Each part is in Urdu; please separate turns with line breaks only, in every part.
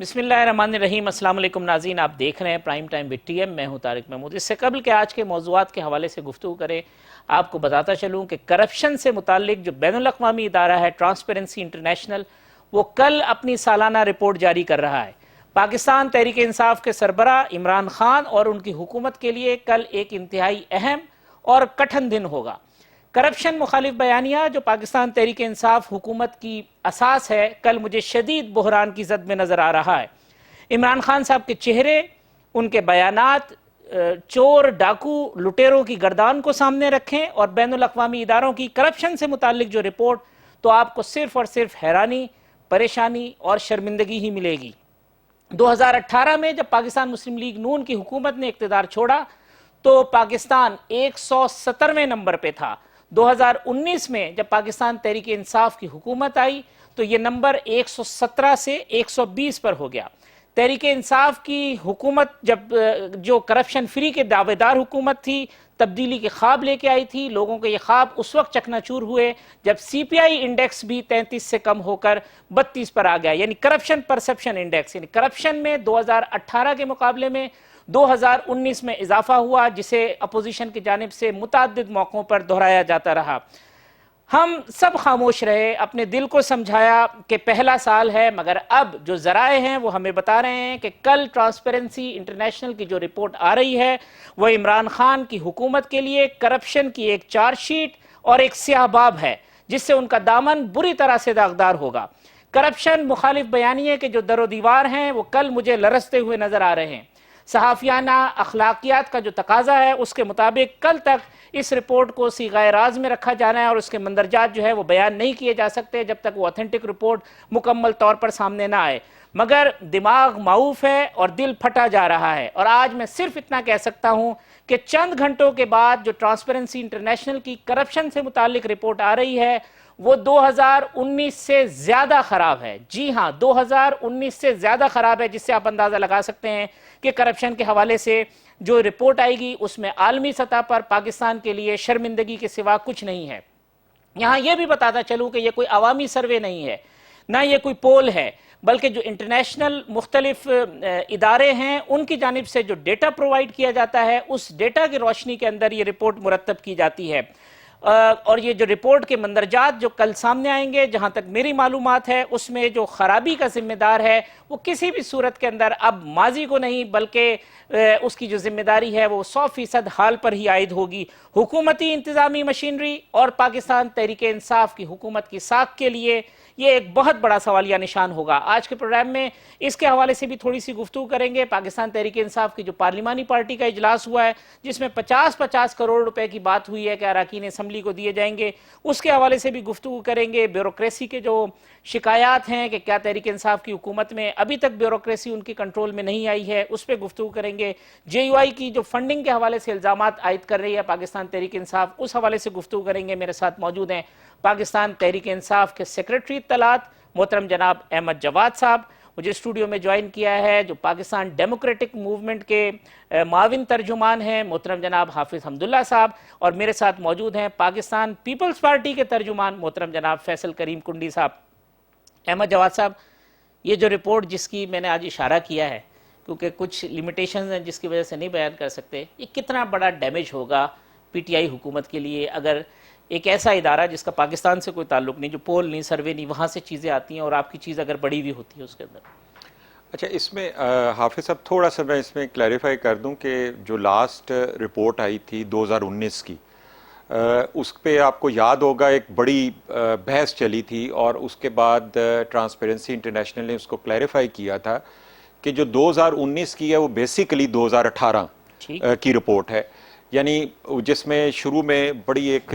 بسم اللہ الرحمن الرحیم۔ السلام علیکم ناظرین، آپ دیکھ رہے ہیں prime time with T M. میں ہوں طارق محمود۔ اس سے قبل کہ آج کے موضوعات کے حوالے سے گفتگو کریں، آپ کو بتاتا چلوں کہ کرپشن سے متعلق جو بین الاقوامی ادارہ ہے ٹرانسپیرنسی انٹرنیشنل، وہ کل اپنی سالانہ رپورٹ جاری کر رہا ہے۔ پاکستان تحریک انصاف کے سربراہ عمران خان اور ان کی حکومت کے لیے کل ایک انتہائی اہم اور کٹھن دن ہوگا۔ کرپشن مخالف بیانیہ جو پاکستان تحریک انصاف حکومت کی اساس ہے، کل مجھے شدید بحران کی زد میں نظر آ رہا ہے۔ عمران خان صاحب کے چہرے، ان کے بیانات چور ڈاکو لٹیروں کی گردان کو سامنے رکھیں اور بین الاقوامی اداروں کی کرپشن سے متعلق جو رپورٹ، تو آپ کو صرف اور صرف حیرانی، پریشانی اور شرمندگی ہی ملے گی۔ 2018 میں جب پاکستان مسلم لیگ نون کی حکومت نے اقتدار چھوڑا تو پاکستان 170ویں نمبر پہ تھا۔ 2019 میں جب پاکستان تحریک انصاف کی حکومت آئی تو یہ نمبر 117 سے 120 پر ہو گیا۔ تحریک انصاف کی حکومت جب جو کرپشن فری کے دعوے دار حکومت تھی، تبدیلی کے خواب لے کے آئی تھی، لوگوں کے یہ خواب اس وقت چکنا چور ہوئے جب سی پی آئی انڈیکس بھی 33 سے کم ہو کر 32 پر آ گیا، یعنی کرپشن پرسپشن انڈیکس، یعنی کرپشن میں 2018 کے مقابلے میں 2019 میں اضافہ ہوا، جسے اپوزیشن کی جانب سے متعدد موقعوں پر دہرایا جاتا رہا۔ ہم سب خاموش رہے، اپنے دل کو سمجھایا کہ پہلا سال ہے، مگر اب جو ذرائع ہیں وہ ہمیں بتا رہے ہیں کہ کل ٹرانسپیرنسی انٹرنیشنل کی جو رپورٹ آ رہی ہے وہ عمران خان کی حکومت کے لیے کرپشن کی ایک چارج شیٹ اور ایک سیاہ باب ہے، جس سے ان کا دامن بری طرح سے داغدار ہوگا۔ کرپشن مخالف بیانیے کے جو در و دیوار ہیں وہ کل مجھے لرزتے ہوئے نظر آ رہے ہیں۔ صحافیانہ اخلاقیات کا جو تقاضا ہے اس کے مطابق کل تک اس رپورٹ کو صیغہ راز میں رکھا جانا ہے اور اس کے مندرجات جو ہے وہ بیان نہیں کیے جا سکتے جب تک وہ اوتھینٹک رپورٹ مکمل طور پر سامنے نہ آئے۔ مگر دماغ معوف ہے اور دل پھٹا جا رہا ہے، اور آج میں صرف اتنا کہہ سکتا ہوں کہ چند گھنٹوں کے بعد جو ٹرانسپیرنسی انٹرنیشنل کی کرپشن سے متعلق رپورٹ آ رہی ہے وہ 2019 سے زیادہ خراب ہے۔ جی ہاں، 2019 سے زیادہ خراب ہے، جس سے آپ اندازہ لگا سکتے ہیں کہ کرپشن کے حوالے سے جو رپورٹ آئے گی اس میں عالمی سطح پر پاکستان کے لیے شرمندگی کے سوا کچھ نہیں ہے۔ یہاں یہ بھی بتاتا چلوں کہ یہ کوئی عوامی سروے نہیں ہے، نہ یہ کوئی پول ہے، بلکہ جو انٹرنیشنل مختلف ادارے ہیں ان کی جانب سے جو ڈیٹا پرووائیڈ کیا جاتا ہے اس ڈیٹا کی روشنی کے اندر یہ رپورٹ مرتب کی جاتی ہے۔ اور یہ جو رپورٹ کے مندرجات جو کل سامنے آئیں گے، جہاں تک میری معلومات ہے اس میں جو خرابی کا ذمہ دار ہے وہ کسی بھی صورت کے اندر اب ماضی کو نہیں بلکہ اس کی جو ذمہ داری ہے وہ 100% حال پر ہی عائد ہوگی۔ حکومتی انتظامی مشینری اور پاکستان تحریک انصاف کی حکومت کی ساکھ کے لیے یہ ایک بہت بڑا سوالیہ نشان ہوگا۔ آج کے پروگرام میں اس کے حوالے سے بھی تھوڑی سی گفتگو کریں گے۔ پاکستان تحریک انصاف کی جو پارلیمانی پارٹی کا اجلاس ہوا ہے جس میں 50 کروڑ روپے کی بات ہوئی ہے کہ اراکین اسمبلی کو دیے جائیں گے، اس کے حوالے سے بھی گفتگو کریں گے۔ بیوروکریسی کے جو شکایات ہیں کہ کیا تحریک انصاف کی حکومت میں ابھی تک بیوروکریسی ان کی کنٹرول میں نہیں آئی ہے، اس پہ گفتگو کریں گے۔ جے یو آئی کی جو فنڈنگ کے حوالے سے الزامات عائد کر رہی ہے پاکستان تحریک انصاف، اس حوالے سے گفتگو کریں گے۔ میرے ساتھ موجود ہیں پاکستان تحریک انصاف کے سیکریٹری اطلاعات محترم جناب احمد جواد صاحب، مجھے اسٹوڈیو میں جوائن کیا ہے جو پاکستان ڈیموکریٹک موومنٹ کے معاون ترجمان ہیں محترم جناب حافظ حمداللہ صاحب، اور میرے ساتھ موجود ہیں پاکستان پیپلز پارٹی کے ترجمان محترم جناب فیصل کریم کنڈی صاحب۔ احمد جواد صاحب، یہ جو رپورٹ جس کی میں نے آج اشارہ کیا ہے کیونکہ کچھ لیمیٹیشنز ہیں جس کی وجہ سے نہیں بیان کر سکتے، یہ کتنا بڑا ڈیمیج ہوگا پی ٹی آئی حکومت کے لیے اگر ایک ایسا ادارہ جس کا پاکستان سے کوئی تعلق نہیں، جو پول نہیں، سروے نہیں، وہاں سے چیزیں آتی ہیں اور آپ کی چیز اگر بڑی ہوئی ہوتی ہے اس کے اندر؟
اچھا، اس میں حافظ صاحب تھوڑا سا میں اس میں کلیریفائی کر دوں کہ جو لاسٹ رپورٹ آئی تھی 2019 کی، اس پہ آپ کو یاد ہوگا ایک بڑی بحث چلی تھی اور اس کے بعد ٹرانسپیرنسی انٹرنیشنل نے اس کو کلیریفائی کیا تھا کہ جو 2019 کی ہے وہ بیسیکلی 2018 کی رپورٹ ہے، یعنی جس میں شروع میں بڑی ایک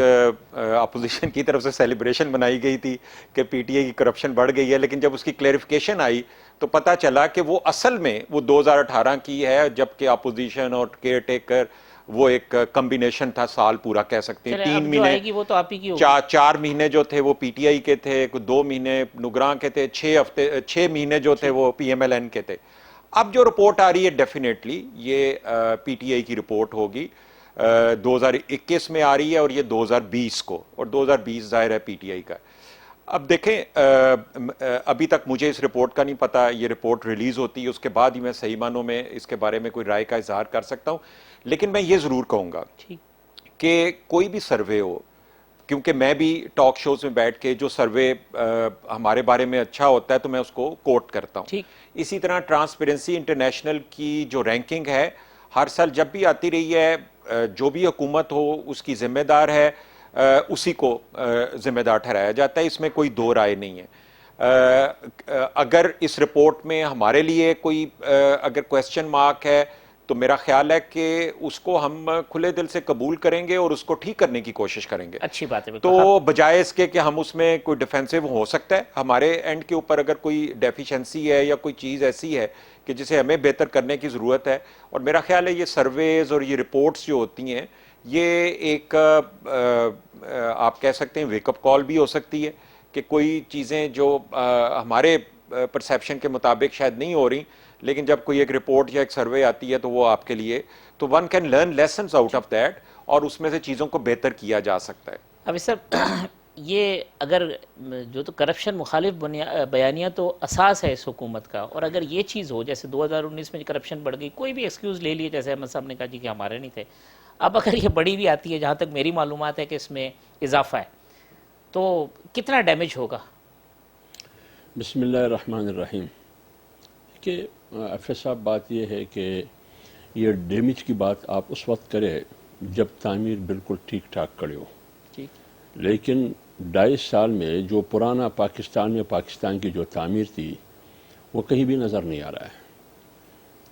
اپوزیشن کی طرف سے سیلیبریشن بنائی گئی تھی کہ پی ٹی اے کی کرپشن بڑھ گئی ہے، لیکن جب اس کی کلیریفیکیشن آئی تو پتہ چلا کہ وہ اصل میں وہ 2018 کی ہے، جبکہ اپوزیشن اور کیئر ٹیکر وہ ایک کمبینیشن تھا، سال پورا کہہ سکتے ہیں۔ 3 مہینے
وہ تو آپ ہی کی ہوگی۔
4 مہینے جو تھے وہ پی ٹی آئی کے تھے، 2 مہینے نگراں کے تھے، 6 مہینے جو تھے وہ پی ایم ایل این کے تھے۔ اب جو رپورٹ آ رہی ہے ڈیفینیٹلی یہ پی ٹی آئی کی رپورٹ ہوگی، 2021 میں آ رہی ہے اور یہ 2020 کو، اور 2020 ظاہر ہے پی ٹی آئی کا۔ اب دیکھیں ابھی تک مجھے اس رپورٹ کا نہیں پتا، یہ رپورٹ ریلیز ہوتی ہے اس کے بعد ہی میں صحیح معنوں میں اس کے بارے میں کوئی رائے کا اظہار کر سکتا ہوں. لیکن میں یہ ضرور کہوں گا کہ کوئی بھی سروے ہو، کیونکہ میں بھی ٹاک شوز میں بیٹھ کے جو سروے ہمارے بارے میں اچھا ہوتا ہے تو میں اس کو کوٹ کرتا ہوں. اسی طرح ٹرانسپیرنسی انٹرنیشنل کی جو رینکنگ ہے ہر سال جب بھی آتی رہی ہے، جو بھی حکومت ہو اس کی ذمہ دار ہے، اسی کو ذمہ دار ٹھہرایا جاتا ہے، اس میں کوئی دو رائے نہیں ہے. اگر اس رپورٹ میں ہمارے لیے کوئی اگر کویسچن مارک ہے تو میرا خیال ہے کہ اس کو ہم کھلے دل سے قبول کریں گے اور اس کو ٹھیک کرنے کی کوشش کریں گے.
اچھی بات ہے.
تو بجائے اس کے کہ ہم اس میں کوئی ڈیفینسو ہو سکتا ہے ہمارے اینڈ کے اوپر اگر کوئی ڈیفیشنسی ہے یا کوئی چیز ایسی ہے کہ جسے ہمیں بہتر کرنے کی ضرورت ہے، اور میرا خیال ہے یہ سرویز اور یہ رپورٹس جو ہوتی ہیں یہ ایک آپ کہہ سکتے ہیں ویک اپ کال بھی ہو سکتی ہے کہ کوئی چیزیں جو ہمارے پرسیپشن کے مطابق شاید نہیں ہو رہی، لیکن جب کوئی ایک رپورٹ یا ایک سروے آتی ہے تو وہ آپ کے لیے تو one can learn lessons out of that, اور اس میں سے چیزوں کو بہتر کیا جا سکتا ہے.
ابھی سر یہ اگر جو تو کرپشن مخالف بیانیہ تو اساس ہے اس حکومت کا، اور اگر یہ چیز ہو جیسے 2019 میں کرپشن بڑھ گئی، کوئی بھی ایکسکیوز لے لیے جیسے احمد صاحب نے کہا جی کہ ہمارے نہیں تھے، اب اگر یہ بڑی بھی آتی ہے جہاں تک میری معلومات ہے کہ اس میں اضافہ ہے، تو کتنا ڈیمیج ہوگا؟
بسم اللہ الرحمن الرحیم. کہ افیہ صاحب بات یہ ہے کہ یہ ڈیمیج کی بات آپ اس وقت کرے جب تعمیر بالکل ٹھیک ٹھاک کھڑی ہو، لیکن 2.5 سال میں جو پرانا پاکستان میں پاکستان کی جو تعمیر تھی وہ کہیں بھی نظر نہیں آ رہا ہے.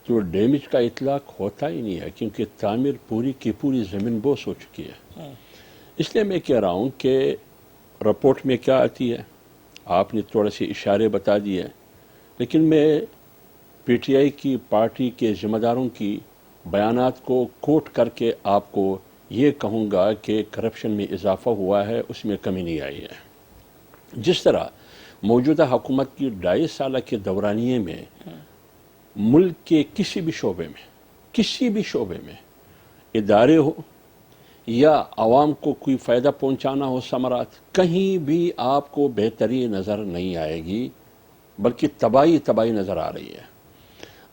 تو ڈیمیج کا اطلاق ہوتا ہی نہیں ہے کیونکہ تعمیر پوری کی پوری زمین بوس ہو چکی ہے. اس لیے میں کہہ رہا ہوں کہ رپورٹ میں کیا آتی ہے آپ نے تھوڑے سے اشارے بتا دیے، لیکن میں پی ٹی آئی کی پارٹی کے ذمہ داروں کی بیانات کو کوٹ کر کے آپ کو یہ کہوں گا کہ کرپشن میں اضافہ ہوا ہے، اس میں کمی نہیں آئی ہے. جس طرح موجودہ حکومت کی 2.5 سالہ کے دورانیے میں ملک کے کسی بھی شعبے میں ادارے ہو یا عوام کو کوئی فائدہ پہنچانا ہو، ثمرات، کہیں بھی آپ کو بہتری نظر نہیں آئے گی بلکہ تباہی نظر آ رہی ہے.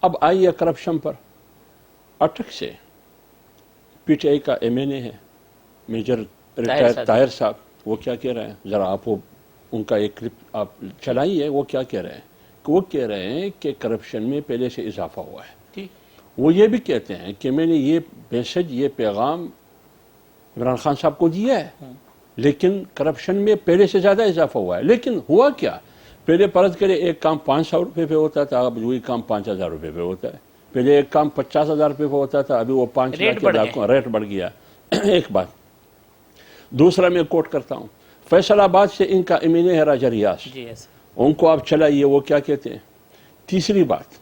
اب آئیے کرپشن پر. اٹک سے پی ٹی آئی کا ایم این اے ہے میجر ریٹائر طاہر صاحب، وہ کیا کہہ رہے ہیں؟ ذرا آپ ان کا ایک کلپ آپ چلائیے. وہ کیا کہہ رہے ہیں؟ کہ وہ کہہ رہے ہیں کہ کرپشن میں پہلے سے اضافہ ہوا ہے. وہ یہ بھی کہتے ہیں کہ میں نے یہ میسج، یہ پیغام عمران خان صاحب کو دیا ہے، لیکن کرپشن میں پہلے سے زیادہ اضافہ ہوا ہے. لیکن ہوا کیا؟ پہلے فرض کرے ایک کام 500 روپے پہ ہوتا تھا، اب وہی کام 5000 روپے پہ ہوتا ہے. پہلے ایک کام 50,000 روپے پہ ہوتا تھا، ابھی وہ 5 لاکھ ریٹ بڑھ گیا. ایک بات. دوسرا میں کوٹ کرتا ہوں، فیصل آباد سے ان کا ایم این اے ہے راجہ ریاض، ان کو آپ چلائیے وہ کیا کہتے ہیں. تیسری بات،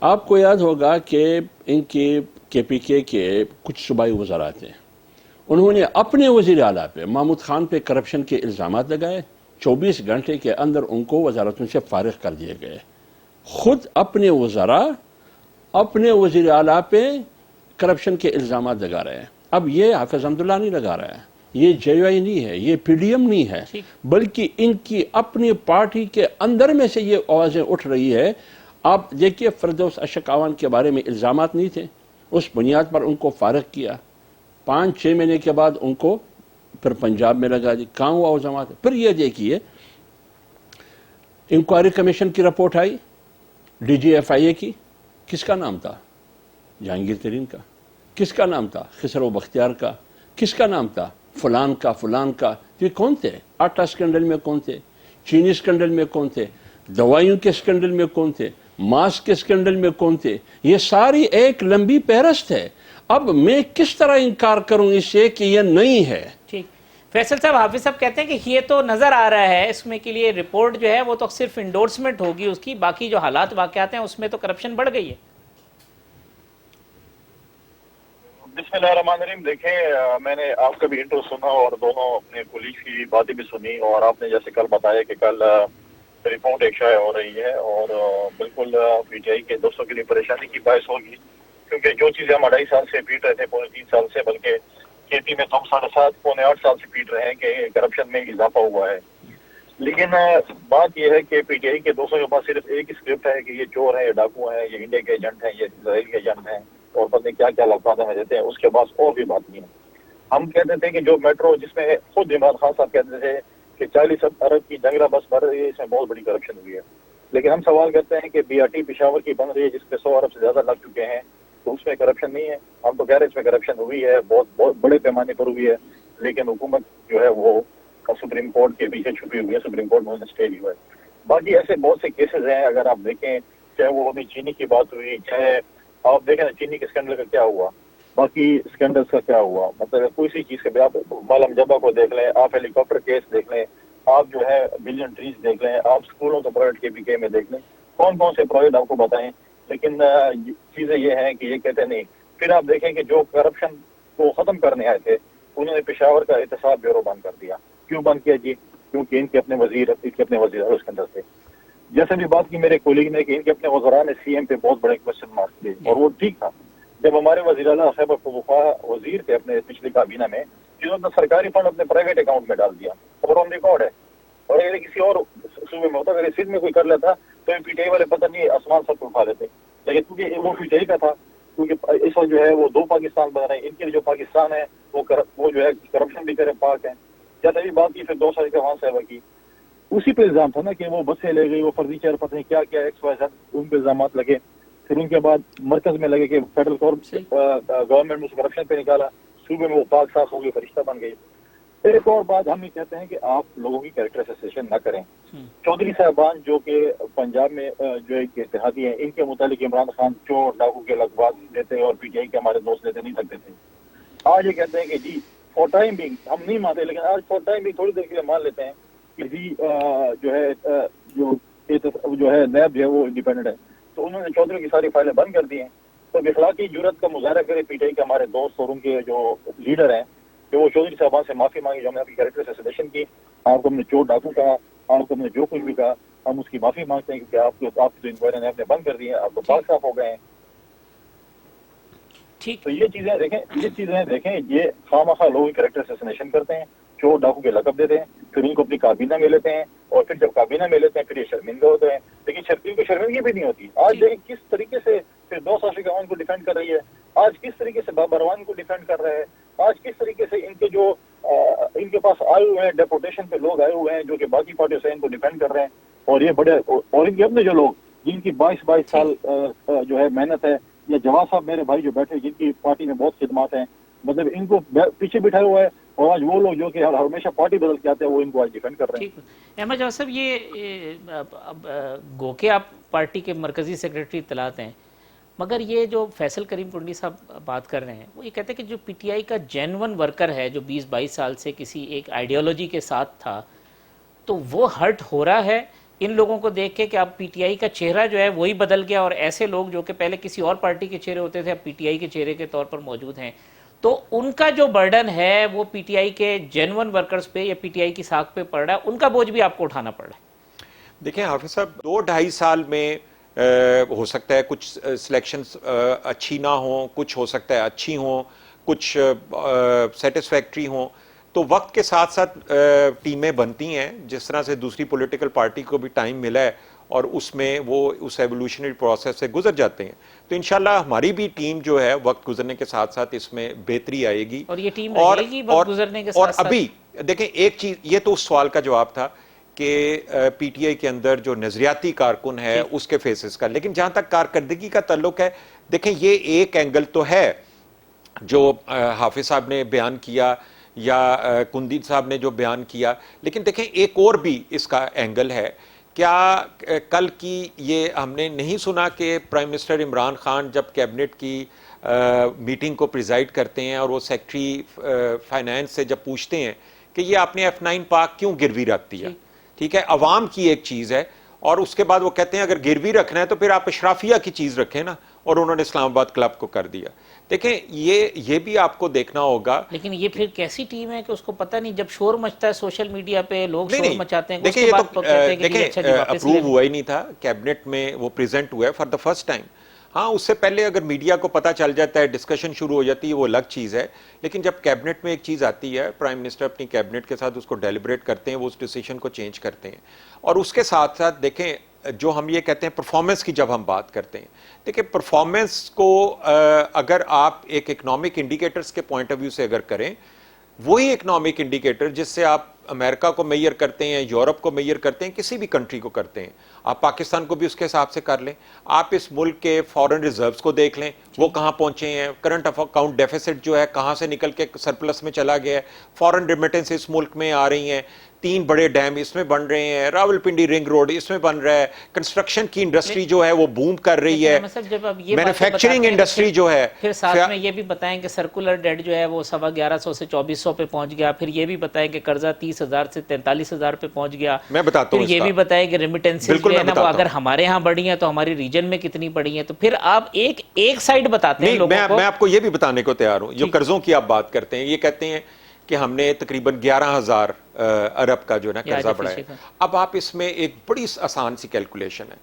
آپ کو یاد ہوگا کہ ان کے پی کے کچھ صوبائی وزرات ہیں، انہوں نے اپنے وزیر اعلیٰ پہ محمود خان پہ کرپشن کے الزامات لگائے، 24 گھنٹے کے اندر ان کو وزارتوں سے فارغ کر دیے گئے. خود اپنے وزراء اپنے وزیر اعلیٰ پہ کرپشن کے الزامات لگا رہے ہیں. اب یہ حافظ حمداللہ نہیں لگا رہا ہے، یہ جے یو آئی نہیں ہے، یہ پی ڈی ایم نہیں ہے، بلکہ ان کی اپنی پارٹی کے اندر میں سے یہ آوازیں اٹھ رہی ہے. آپ دیکھیے فردوس اشک اعوان کے بارے میں الزامات نہیں تھے، اس بنیاد پر ان کو فارغ کیا، 5-6 مہینے کے بعد ان کو پھر پنجاب میں لگا دی. کہاں ہوا وہ جماعت؟ پھر یہ دیکھیے انکوائری کمیشن کی report I D G F I A کی، کس کا نام تھا؟ جہانگیر ترین کا. کس کا نام تھا؟ خسرو بختیار کا. کس کا نام تھا؟ فلان کا. یہ کون تھے؟ آٹا سکینڈل میں کون تھے؟ چینی سکینڈل میں کون تھے؟ دوائیوں کے سکینڈل میں کون تھے؟ ماسک کے سکینڈل میں کون تھے؟ یہ ساری ایک لمبی فہرست ہے. اب میں کس طرح انکار کروں اس سے کہ یہ نہیں ہے؟
ٹھیک. فیصل صاحب، حافظ صاحب کہتے ہیں کہ یہ تو نظر آ رہا ہے اس میں کے لیے رپورٹ جو ہے وہ تو صرف انڈورسمنٹ ہوگی اس کی، باقی جو حالات واقعات ہیں اس میں تو کرپشن بڑھ گئی ہے.
بسم اللہ الرحمن الرحیم. دیکھیں، میں نے آپ کا بھی انٹرو سنا اور دونوں اپنے کولیگز کی باتیں بھی سنی، اور آپ نے جیسے کل بتایا کہ کل رپورٹ ایک شائع ہو رہی ہے، اور بالکل پی ٹی آئی کے دوستوں کے لیے پریشانی کی باعث ہوگی، کیونکہ جو چیزیں ہم 2.5 سال سے پیٹ رہے تھے، 3 سال سے، بلکہ کے پی میں تو ہم 7.5 پونے 8 سال سے پیٹ رہے ہیں کہ کرپشن میں اضافہ ہوا ہے. لیکن بات یہ ہے کہ پی ٹی آئی کے دوستوں کے پاس صرف ایک اسکرپٹ ہے کہ یہ چور ہیں، یہ ڈاکو ہیں، یہ انڈیا کے ایجنٹ ہیں، یہ اسرائیل کے ایجنٹ ہیں، اور پتہ نہیں کیا کیا لفظات ہمیں دیتے ہیں. اس کے پاس اور بھی بات نہیں ہے. ہم کہتے تھے کہ جو میٹرو جس میں خود عمران خان صاحب کہتے تھے کہ 40 ارب کی جنگلہ بس بڑھ رہی ہے، اس میں بہت بڑی کرپشن ہوئی ہے. لیکن ہم سوال کرتے ہیں کہ بی آر ٹی پشاور کی بن رہی ہے جس پہ 100 ارب سے زیادہ لگ چکے ہیں، تو اس میں کرپشن نہیں ہے. ہم تو کہہ رہے ہیں اس میں کرپشن ہوئی ہے، بہت بڑے پیمانے پر ہوئی ہے، لیکن حکومت جو ہے وہ سپریم کورٹ کے پیچھے چھپی ہوئی ہے، سپریم کورٹ میں اسٹے ہوا ہے. باقی ایسے بہت سے کیسز ہیں، اگر آپ دیکھیں چاہے وہ ابھی چینی کی بات ہوئی، چاہے آپ دیکھیں چینی کے اسکینڈل کا کیا ہوا، باقی اسکینڈلس کا کیا ہوا. مطلب کوئی سی چیز کے آپ مالم جبا کو دیکھ لیں، آپ ہیلی کاپٹر کیس دیکھ لیں، آپ جو ہے بلین ٹریز دیکھ لیں، آپ اسکولوں کا پروجیکٹ کے پی کے میں دیکھ لیں، کون کون سے پروجیکٹ آپ کو بتائیں. لیکن چیزیں یہ ہیں کہ یہ کہتے نہیں. پھر آپ دیکھیں کہ جو کرپشن کو ختم کرنے آئے تھے انہوں نے پشاور کا احتساب بیورو بند کر دیا. کیوں بند کیا جی؟ کیونکہ ان کے اپنے وزیر اس کے اندر تھے. جیسے بھی بات کی میرے کولیگ نے کہ ان کے اپنے وزراء نے سی ایم پہ بہت بڑے کوشچن مارک تھے، اور وہ ٹھیک تھا. جب ہمارے وزیر اعلیٰ خیبر پختونخوا وزیر تھے اپنے پچھلی کابینہ میں، جنہوں نے سرکاری فنڈ اپنے پرائیویٹ اکاؤنٹ میں ڈال دیا، اور آن ریکارڈ ہے. اور اگر کسی اور صوبے میں ہوتا، اگر سندھ میں کوئی کر لیتا تو پی ٹی آئی والے پتہ نہیں آسمان سب کو اٹھا لیتے. لیکن کیونکہ وہ پی ٹی آئی کا تھا، کیونکہ اس وقت جو ہے وہ دو پاکستان بن رہے ہیں. ان کے جو پاکستان ہے وہ جو ہے کرپشن بھی کرے پاک ہے. جب ابھی بات کی پھر 2 سال کے وہاں صاحبہ کی، اسی پہ الزام تھا نا کہ وہ بسیں لے گئی، وہ فرضی چیئر پتہ نہیں کیا کیا ایکس وائی زیڈ، ان پہ الزامات لگے. پھر ان کے بعد مرکز میں لگے کہ فیڈرل گورنمنٹ میں کرپشن پہ نکالا، صوبے میں وہ پاک صاف ہو گئی، فرشتہ بن گئی. ایک اور بات ہم یہ کہتے ہیں کہ آپ لوگوں کی کیریکٹر اسوسیشن نہ کریں. چودھری صاحبان جو کہ پنجاب میں جو ایک اتحادی ہیں، ان کے متعلق عمران خان چور ڈاکو کے لفظ دیتے اور پی ٹی آئی کے ہمارے دوست لیتے نہیں سکتے تھے. آج یہ کہتے ہیں کہ جی فور ٹائم بھی ہم نہیں مانتے، لیکن آج فور ٹائم بھی تھوڑی دیر کے لیے مان لیتے ہیں کہ جی جو ہے نیب جو ہے وہ انڈیپینڈنٹ ہے. تو انہوں نے چودھری کی ساری فائلیں بند کر دی ہیں. تو اخلاقی جرات کا مظاہرہ کرے پی ٹی آئی کے ہمارے دوست اور ان کے جو لیڈر ہیں کہ وہ چودھری صاحبان سے معافی مانگی جو ہم نے آپ کی کیریکٹر اسوسیشن کی، آپ کو ہم نے چور ڈاکو کہا، آپ کو ہم نے جو کچھ بھی کہا، ہم اس کی معافی مانگتے ہیں کیونکہ آپ جو انکوائری نے آپ نے بند کر دی ہیں، آپ کو پاک صاف ہو گئے ہیں. تو یہ چیزیں دیکھیں یہ خواہ لوگ کیریکٹر اسیسنیشن کرتے ہیں، چور ڈاکو کے لقب دیتے ہیں، پھر ان کو اپنی کابینہ میں لیتے ہیں، اور پھر جب کابینہ میں لیتے ہیں پھر یہ شرمندہ ہوتے ہیں. لیکن ان کو شرمندگی بھی نہیں ہوتی. آج دیکھیں کس طریقے سے پھر 2 سال عوام کو ڈیفینڈ کر رہی ہے، آج کس طریقے سے بابروان کو ڈیفینڈ کر رہے ہیں، آج کس طریقے سے ان کے جو ان کے پاس آئے ہوئے ہیں ڈیپوٹیشن پہ لوگ آئے ہوئے ہیں جو کہ باقی پارٹیوں سے ان کو ڈیفینڈ کر رہے ہیں. اور یہ بڑے اور ان کے اپنے جو لوگ جن کی 22 سال جو ہے محنت ہے، یا جواد صاحب میرے بھائی جو بیٹھے جن کی پارٹی میں بہت خدمات ہیں، مطلب ان کو پیچھے بٹھایا ہوا ہے، اور آج وہ لوگ جو کہ ہمیشہ پارٹی بدل کے آتے ہیں وہ ان کو آج ڈیفینڈ کر رہے ہیں.
احمد جواد صاحب، یہ اب گو کہ آپ پارٹی کے مرکزی سیکریٹری اطلاعات ہیں، مگر یہ جو فیصل کریم ٹنڈی صاحب بات کر رہے ہیں وہ یہ کہتے ہیں کہ جو پی ٹی آئی کا جینون ورکر ہے جو 20-22 سال سے کسی ایک آئیڈیالوجی کے ساتھ تھا، تو وہ ہرٹ ہو رہا ہے ان لوگوں کو دیکھ کے کہ اب پی ٹی آئی کا چہرہ جو ہے وہی بدل گیا، اور ایسے لوگ جو کہ پہلے کسی اور پارٹی کے چہرے ہوتے تھے اب پی ٹی آئی کے چہرے کے طور پر موجود ہیں. تو ان کا جو برڈن ہے وہ پی ٹی آئی کے جینون ورکرز پہ یا پی ٹی آئی کی ساکھ پہ پڑ رہا ہے، ان کا بوجھ بھی آپ کو اٹھانا پڑ رہا ہے.
دیکھیں حافظ صاحب، 2-2.5 سال میں ہو سکتا ہے کچھ سلیکشنز اچھی نہ ہوں، کچھ ہو سکتا ہے اچھی ہوں، کچھ سیٹسفیکٹری ہوں. تو وقت کے ساتھ ساتھ ٹیمیں بنتی ہیں، جس طرح سے دوسری پولیٹیکل پارٹی کو بھی ٹائم ملا ہے اور اس میں وہ اس ایولیوشنری پروسیس سے گزر جاتے ہیں. تو انشاءاللہ ہماری بھی ٹیم جو ہے وقت گزرنے کے ساتھ ساتھ اس میں بہتری آئے گی،
اور یہ ٹیم رہے گی وقت گزرنے کے ساتھ ساتھ.
اور ابھی دیکھیں ایک چیز، یہ تو اس سوال کا جواب تھا کہ پی ٹی آئی کے اندر جو نظریاتی کارکن ہے اس کے فیسز کا، لیکن جہاں تک کارکردگی کا تعلق ہے، دیکھیں یہ ایک اینگل تو ہے جو حافظ صاحب نے بیان کیا یا کندی صاحب نے جو بیان کیا، لیکن دیکھیں ایک اور بھی اس کا اینگل ہے. کیا کل کی یہ ہم نے نہیں سنا کہ پرائم منسٹر عمران خان جب کیبنٹ کی میٹنگ کو پریزائڈ کرتے ہیں اور وہ سیکٹری فائنانس سے جب پوچھتے ہیں کہ یہ آپ نے F9 پاک کیوں گروی رکھ دیا، ٹھیک ہے، عوام کی ایک چیز ہے، اور اس کے بعد وہ کہتے ہیں اگر گروی رکھنا ہے تو پھر آپ اشرافیہ کی چیز رکھیں نا، اور انہوں نے اسلام آباد کلب کو کر دیا. دیکھیں یہ بھی آپ کو دیکھنا ہوگا.
لیکن یہ پھر کیسی ٹیم ہے کہ اس کو پتہ نہیں، جب شور مچتا ہے سوشل میڈیا پہ لوگ شور مچاتے ہیں،
دیکھیں یہ تو اپروو ہوا ہی نہیں تھا، کیبنٹ میں وہ پریزنٹ ہوا ہے فار دا فرسٹ ٹائم. ہاں اس سے پہلے اگر میڈیا کو پتہ چل جاتا ہے، ڈسکشن شروع ہو جاتی ہے، وہ الگ چیز ہے. لیکن جب کیبنٹ میں ایک چیز آتی ہے، پرائم منسٹر اپنی کیبنٹ کے ساتھ اس کو ڈیلیبریٹ کرتے ہیں، وہ اس ڈیسیشن کو چینج کرتے ہیں. اور اس کے ساتھ ساتھ دیکھیں جو ہم یہ کہتے ہیں پرفارمنس کی جب ہم بات کرتے ہیں، دیکھیں پرفارمنس کو اگر آپ ایک اکنامک انڈیکیٹرز کے پوائنٹ آف ویو سے اگر کریں، وہی اکنامک انڈیکیٹر جس سے آپ امریکہ کو میئر کرتے ہیں، یورپ کو میئر کرتے ہیں، کسی بھی کنٹری کو کرتے ہیں، آپ پاکستان کو بھی اس کے حساب سے کر لیں. آپ اس ملک کے فارن ریزروز کو دیکھ لیں، وہ کہاں پہنچے ہیں، کرنٹ اکاؤنٹ ڈیفیسٹ جو ہے کہاں سے نکل کے سرپلس میں چلا گیا ہے، فارن ریمیٹنس اس ملک میں آ رہی ہیں، 3 بڑے ڈیم اس میں بن رہے ہیں، راولپنڈی رنگ روڈ اس میں بن رہا ہے، کنسٹرکشن کی انڈسٹری جو ہے وہ بوم کر رہی ہے، مینوفیکچرنگ انڈسٹری جو ہے.
پھر ساتھ میں یہ بھی بتائیں کہ سرکولر ڈیٹ جو ہے وہ 1150 سے 2400 پہ پہنچ گیا. پھر یہ بھی بتائیں کہ قرضہ 30,000 سے 43,000 پہ پہنچ گیا.
میں بتاتا ہوں
پھر یہ بھی بتائیں کہ ریمیٹنسز جو ہے نا وہ اگر ہمارے ہاں بڑھی ہیں تو ہماری ریجن میں کتنی بڑھی ہیں. تو پھر آپ ایک سائڈ بتاتے ہیں لوگوں کو.
میں آپ کو یہ بھی بتانے کو تیار ہوں. جو قرضوں کی آپ بات کرتے ہیں، یہ کہتے ہیں کہ ہم نے تقریباً 11,000 ارب کا جو ہے نا قرضہ بڑھایا. اب آپ اس میں ایک بڑی آسان سی کیلکولیشن ہے،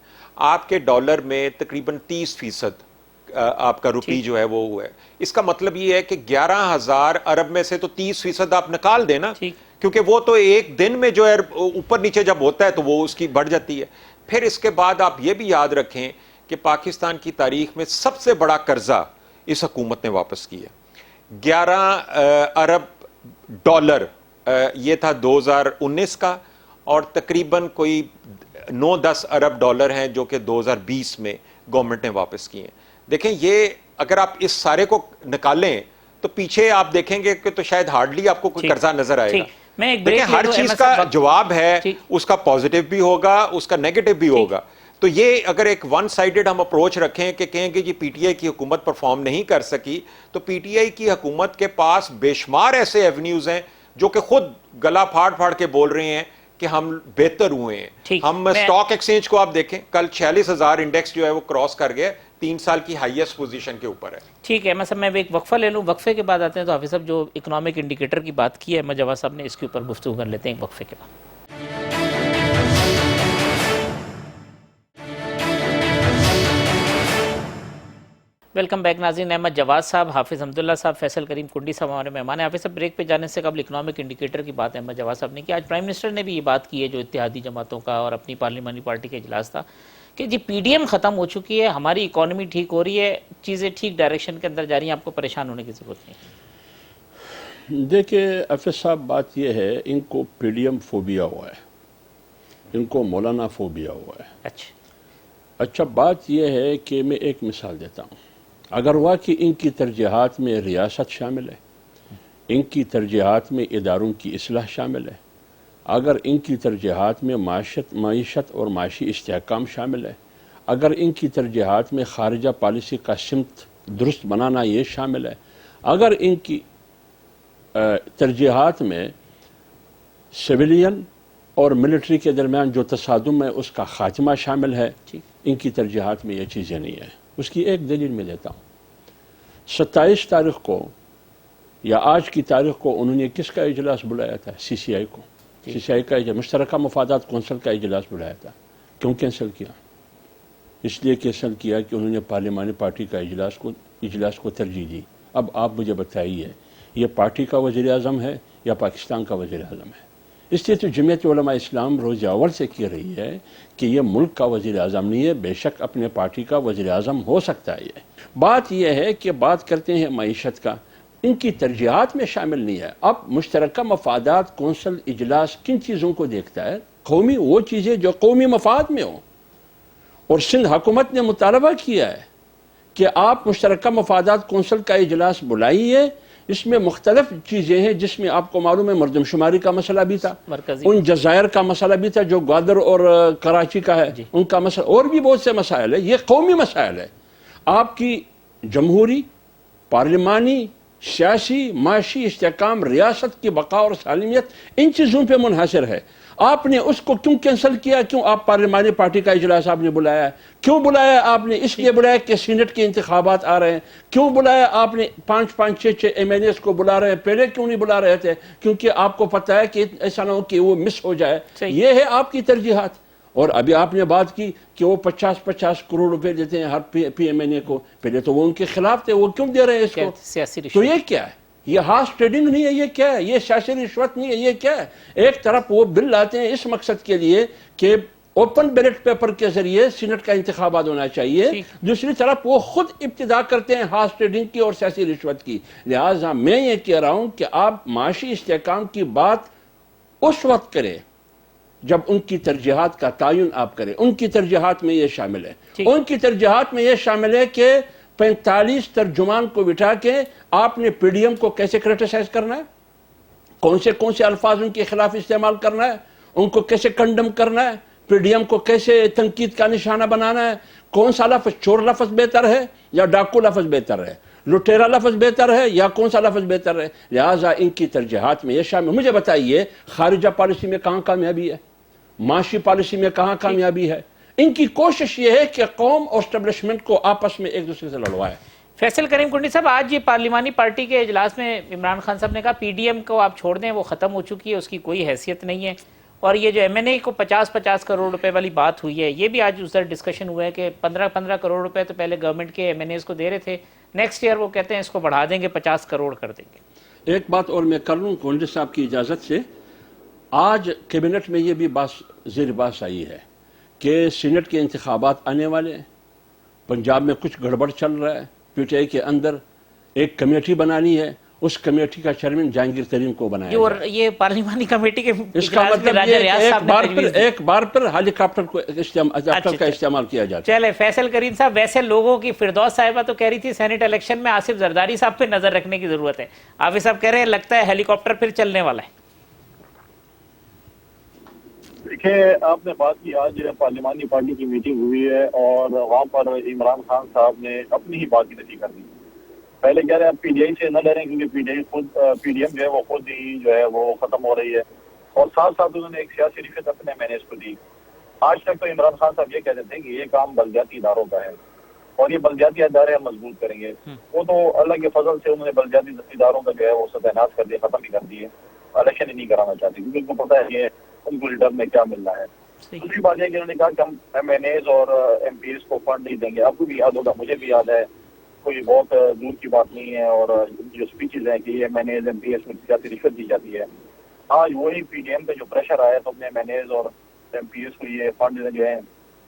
آپ کے ڈالر میں تقریباً 30% آپ کا روپی جو ہے وہ ہوا ہے. اس کا مطلب یہ ہے کہ 11,000 ارب میں سے تو 30% آپ نکال دیں نا، کیونکہ وہ تو ایک دن میں جو ہے اوپر نیچے جب ہوتا ہے تو وہ اس کی بڑھ جاتی ہے. پھر اس کے بعد آپ یہ بھی یاد رکھیں کہ پاکستان کی تاریخ میں سب سے بڑا قرضہ اس حکومت نے واپس کیا 11 ارب ڈالر. یہ تھا 2019 کا، اور تقریباً کوئی 9-10 ارب ڈالر ہیں جو کہ 2020 میں گورنمنٹ نے واپس کیے ہیں. دیکھیں یہ اگر آپ اس سارے کو نکالیں تو پیچھے آپ دیکھیں گے کہ تو شاید ہارڈلی آپ کو کوئی قرضہ نظر آئے گا. دیکھیں ہر چیز کا جواب ہے، اس کا پازیٹیو بھی ہوگا، اس کا نیگیٹو بھی ہوگا. تو یہ اگر ایک ون سائیڈڈ ہم اپروچ رکھیں کہ کہیں کہ جی پی ٹی آئی کی حکومت پرفارم نہیں کر سکی، تو پی ٹی آئی کی حکومت کے پاس بے شمار ایسے ایونیوز ہیں جو کہ خود گلا پھاڑ پھاڑ کے بول رہے ہیں کہ ہم بہتر ہوئے ہیں. ہم سٹاک ایکسچینج کو آپ دیکھیں، کل 46,000 انڈیکس جو ہے وہ کراس کر گئے، 3 سال کی ہائیسٹ پوزیشن کے اوپر ہے.
ٹھیک ہے، میں ایک وقفہ لے لوں، وقفے کے بعد آتے ہیں. تو حافظ صاحب جو اکنامک انڈیکیٹر کی بات کی ہے جواد صاحب نے، اس کے اوپر گفتگو کر لیتے ہیں ایک وقفے کے بعد. ویلکم بیک ناظرین. احمد جواد صاحب، حافظ حمداللہ صاحب، فیصل کریم کنڈی صاحب ہمارے مہمان ہیں. حافظ صاحب بریک پہ جانے سے قبل اکنامک انڈیکیٹر کی بات احمد جواد صاحب نے کی. آج پرائم منسٹر نے بھی یہ بات کی ہے جو اتحادی جماعتوں کا اور اپنی پارلیمانی پارٹی کا اجلاس تھا کہ جی پی ڈی ایم ختم ہو چکی ہے، ہماری اکانومی ٹھیک ہو رہی ہے، چیزیں ٹھیک ڈائریکشن کے اندر جا رہی ہیں، آپ کو پریشان ہونے کی ضرورت نہیں.
دیکھیں حافظ صاحب، بات یہ ہے ان کو پی ڈی ایم فوبیا ہوا ہے، ان کو مولانا فوبیا ہوا ہے. اچھا بات یہ ہے کہ میں ایک مثال دیتا ہوں. اگر واقعی ان کی ترجیحات میں ریاست شامل ہے، ان کی ترجیحات میں اداروں کی اصلاح شامل ہے، اگر ان کی ترجیحات میں معیشت اور معاشی استحکام شامل ہے، اگر ان کی ترجیحات میں خارجہ پالیسی کا سمت درست بنانا یہ شامل ہے، اگر ان کی ترجیحات میں سویلین اور ملٹری کے درمیان جو تصادم ہے اس کا خاتمہ شامل ہے، ان کی ترجیحات میں یہ چیزیں نہیں ہیں. اس کی ایک دلیل میں دیتا ہوں. 27 تاریخ کو یا آج کی تاریخ کو انہوں نے کس کا اجلاس بلایا تھا؟ سی سی آئی کو. سی سی آئی کا مشترکہ مفادات کونسل کا اجلاس بلایا تھا. کیوں کینسل کیا؟ اس لیے کینسل کیا کہ انہوں نے پارلیمانی پارٹی کا اجلاس کو ترجیح دی. اب آپ مجھے بتائیے یہ پارٹی کا وزیر اعظم ہے یا پاکستان کا وزیر اعظم ہے؟ اس لیے تو جمعیت علماء اسلام روز اول سے کہہ رہی ہے کہ یہ ملک کا وزیر اعظم نہیں ہے، بے شک اپنے پارٹی کا وزیر اعظم ہو سکتا ہے. بات یہ ہے کہ بات کرتے ہیں معیشت کا، ان کی ترجیحات میں شامل نہیں ہے. اب مشترکہ مفادات کونسل اجلاس کن چیزوں کو دیکھتا ہے؟ قومی وہ چیزیں جو قومی مفاد میں ہوں. اور سندھ حکومت نے مطالبہ کیا ہے کہ آپ مشترکہ مفادات کونسل کا اجلاس بلائیے. اس میں مختلف چیزیں ہیں جس میں آپ کو معلوم ہے مردم شماری کا مسئلہ بھی تھا، ان جزائر کا مسئلہ بھی تھا جو گوادر اور کراچی کا ہے، ان کا مسئلہ، اور بھی بہت سے مسائل ہیں. یہ قومی مسائل ہے. آپ کی جمہوری، پارلیمانی، سیاسی، معاشی استحکام، ریاست کی بقا اور سالمیت ان چیزوں پہ منحصر ہے. آپ نے اس کو کیوں کینسل کیا؟ کیوں آپ پارلیمانی پارٹی کا اجلاس آپ نے بلایا ہے؟ کیوں بلایا آپ نے؟ اس لیے بلایا کہ سینٹ کے انتخابات آ رہے ہیں. کیوں بلایا آپ نے؟ 5-5 ایم این ایس کو بلا رہے ہیں. پہلے کیوں نہیں بلا رہے تھے؟ کیونکہ آپ کو پتہ ہے کہ ایسا نہ ہو کہ وہ مس ہو جائے. یہ ہے آپ کی ترجیحات. اور ابھی آپ نے بات کی کہ وہ 50 کروڑ روپے دیتے ہیں ہر پی ایم این اے کو. پہلے تو وہ ان کے خلاف تھے, وہ کیوں دے رہے ہیں اس کو؟
سیاسی
تو
رشوت.
یہ کیا ہے؟ یہ ہارس ٹریڈنگ نہیں ہے, یہ کیا ہے؟ یہ سیاسی رشوت نہیں ہے, یہ کیا ہے؟ ایک طرف وہ بل لاتے ہیں اس مقصد کے لیے کہ اوپن بیلٹ پیپر کے ذریعے سینٹ کا انتخابات ہونا چاہیے, دوسری طرف وہ خود ابتدا کرتے ہیں ہارس ٹریڈنگ کی اور سیاسی رشوت کی. لہٰذا میں یہ کہہ رہا ہوں کہ آپ معاشی استحکام کی بات اس وقت کریں جب ان کی ترجیحات کا تعین آپ کریں. ان کی ترجیحات میں یہ شامل ہے, ان کی ترجیحات میں یہ شامل ہے کہ 45 ترجمان کو بٹھا کے آپ نے پی ڈی ایم کو کیسے کرٹیسائز کرنا ہے, کون سے الفاظ ان کے خلاف استعمال کرنا ہے, ان کو کیسے کنڈم کرنا ہے, پی ڈی ایم کو کیسے تنقید کا نشانہ بنانا ہے, کون سا لفظ چور لفظ بہتر ہے یا ڈاکو لفظ بہتر ہے, لٹیرا لفظ بہتر ہے یا کون سا لفظ بہتر ہے. لہٰذا ان کی ترجیحات میں یہ شامل. مجھے بتائیے خارجہ پالیسی میں کہاں کامیابی ہے, معاشی پالیسی میں کہاں کامیابی ہے؟ ان کی کوشش یہ ہے کہ قوم اور اسٹیبلشمنٹ کو آپس میں ایک دوسرے سے لڑوائے.
فیصل کریم کنڈی صاحب, آج یہ پارلیمانی پارٹی کے اجلاس میں عمران خان صاحب نے کہا پی ڈی ایم کو آپ چھوڑ دیں, وہ ختم ہو چکی ہے, اس کی کوئی حیثیت نہیں ہے. اور یہ جو ایم این اے کو 50 کروڑ روپے والی بات ہوئی ہے, یہ بھی آج ادھر ڈسکشن ہوا ہے کہ 15 کروڑ روپے تو پہلے گورنمنٹ کے ایم این ایز کو دے رہے تھے, نیکسٹ ایئر وہ کہتے ہیں اس کو بڑھا دیں گے, 50 کروڑ کر دیں گے.
ایک بات اور میں کر لوں کنڈی صاحب کی اجازت سے. آج کیبنٹ میں یہ بھی زیر بحث آئی ہے کہ سینٹ کے انتخابات آنے والے ہیں, پنجاب میں کچھ گڑبڑ چل رہا ہے, پی ٹی آئی کے اندر ایک کمیٹی بنانی ہے, اس کمیٹی کا چیئرمین جہانگیر ترین کو بنایا
اور یہ پارلیمانی کمیٹی کے
اس کا مطلب ایک بار پر ہیلی کاپٹر کا استعمال کیا جاتا ہے.
چلے فیصل کریم صاحب, ویسے لوگوں کی فردوس صاحبہ تو کہہ رہی تھی سینٹ الیکشن میں آصف زرداری صاحب پہ نظر رکھنے کی ضرورت ہے, عابد صاحب کہہ رہے ہیں لگتا ہے ہیلی کاپٹر پھر چلنے والا ہے.
دیکھیں, آپ نے بات کی آج پارلیمانی پارٹی کی میٹنگ ہوئی ہے اور وہاں پر عمران خان صاحب نے اپنی ہی بات کی نفی کر دی. پہلے کہہ رہے ہیں آپ پی ڈی آئی سے نہ لڑیں کیونکہ پی ڈی ایم جو ہے وہ خود ہی جو ہے وہ ختم ہو رہی ہے, اور ساتھ ساتھ انہوں نے ایک سیاسی رشوت اپنے مینیج کو دی. آج تک تو عمران خان صاحب یہ کہتے تھے کہ یہ کام بلدیاتی اداروں کا ہے اور یہ بلدیاتی ادارے ہم مضبوط کریں گے. وہ تو اللہ کے فضل سے انہوں نے بلدیاتی اداروں کا جو ہے وہ ستیہناز کر دیا, ختم ہی کر دیے, الیکشن ہی نہیں کرانا چاہتے کیونکہ ان کو پتہ ہے کہ ان کو ریٹرن میں کیا مل رہا ہے. دوسری بات یہ کہ انہوں نے کہا کہ ہم ایم این ایز اور ایم پی ایز کو فنڈ نہیں دیں گے. آپ کو بھی یاد ہوگا, مجھے بھی یاد ہے, کوئی بہت دور کی بات نہیں ہے, اور جو اسپیچز ہیں کہ MNAs MPs میں سیاسی رشوت دی جاتی ہے. آج وہی پی ڈی ایم پہ جو پریشر آیا تو اپنے ایم این ایز اور ایم پی ایس کو یہ فنڈ جو ہے